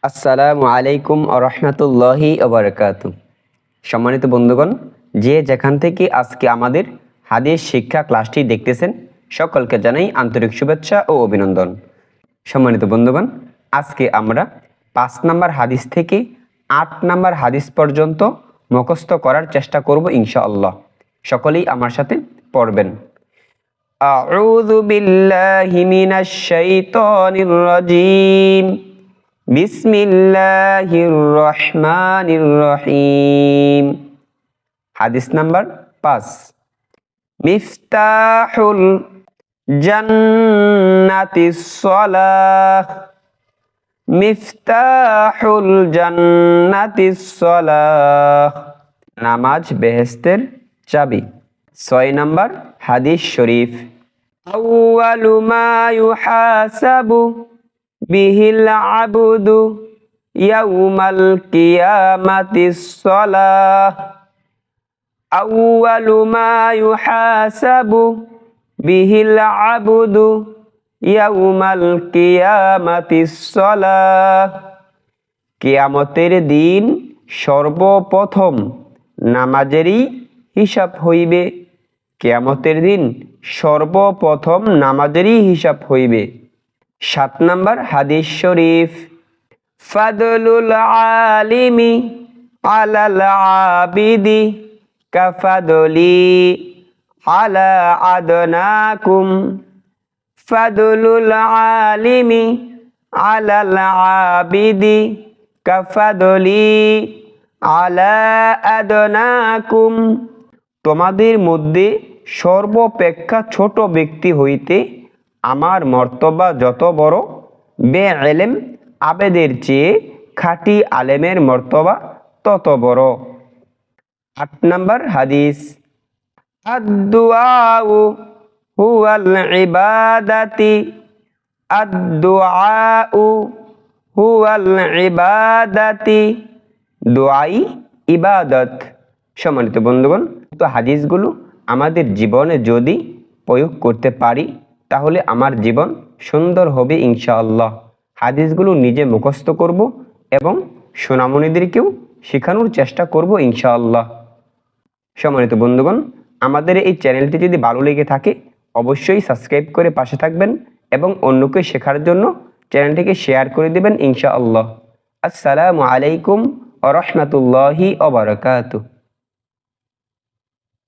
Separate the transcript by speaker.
Speaker 1: আসসালামু আলাইকুম ওয়া রাহমাতুল্লাহি ওয়া বারাকাতুহু। সম্মানিত বন্ধুগণ, যে যেখান থেকে আজকে আমাদের হাদিস শিক্ষা ক্লাসটি দেখতেছেন, সকলকে জানাই আন্তরিক শুভেচ্ছা ও অভিনন্দন। সম্মানিত বন্ধুগণ, আজকে আমরা 5 নাম্বার হাদিস থেকে 8 নাম্বার হাদিস পর্যন্ত মুখস্থ করার চেষ্টা করব ইনশাআল্লাহ। সকলেই আমার সাথে পড়বেন। আউযু বিল্লাহি মিনাশ শাইতানির রাজীম। বিসমিল্লাহির রহমানির রহিম। হাদিস নাম্বার 5। মিফতাহুল জান্নাতিস সালাহ। মিফতাহুল জান্নাতিস সালাহ। নামাজ বেহেশতের চাবি। 6 নাম্বার হাদিস শরীফ। আউয়ালু মা ইউহাসাবু বিহিল আবদু ইয়াউমাল কিয়ামাতিস সালাহ। আউয়ালু মা ইউহাসাবু বিহিল আবদু ইয়াউমাল কিয়ামাতিস সালাহ। কিয়ামতের দিন সর্বপ্রথম নামাজেরই হিসাব হইবে। কিয়ামতের দিন সর্বপ্রথম নামাজেরই হিসাব হইবে। 7 নাম্বার হাদিস শরীফ। ফাদলুল আলিমি আলাল আবিদি কাফাদলি আলা আদনাকুম। ফাদলুল আলিমি আলাল আবিদি কাফাদলি আলা আদনাকুম। তোমাদের মধ্যে সর্বাপেক্ষা ছোট ব্যক্তি হইতে আমার মর্তবা যত বড়, বেইলম আবেদের চেয়ে খাঁটি আলেমের মর্তবা তত বড়। 8 নাম্বার হাদিস। আদ-দুআউ হুয়াল ইবাদাতি। আদ-দুআউ হুয়াল ইবাদাতি। দুআই ইবাদত। সম্মানিত বন্ধুগণ, তো হাদিসগুলো আমাদের জীবনে যদি প্রয়োগ করতে পারি তাহলে আমার জীবন সুন্দর হবে ইনশাআল্লাহ। হাদিসগুলো নিজে মুখস্থ করব এবং সোনামণিদেরকেও শেখানোর চেষ্টা করব ইনশাআল্লাহ। সম্মানিত বন্ধুগণ, আমাদের এই চ্যানেলটি যদি ভালো লেগে থাকে অবশ্যই সাবস্ক্রাইব করে পাশে থাকবেন এবং অন্যকে শেখার জন্য চ্যানেলটিকে শেয়ার করে দেবেন ইনশাআল্লাহ। আসসালামু আলাইকুম ওয়া রাহমাতুল্লাহি ওয়া বারাকাতুহু।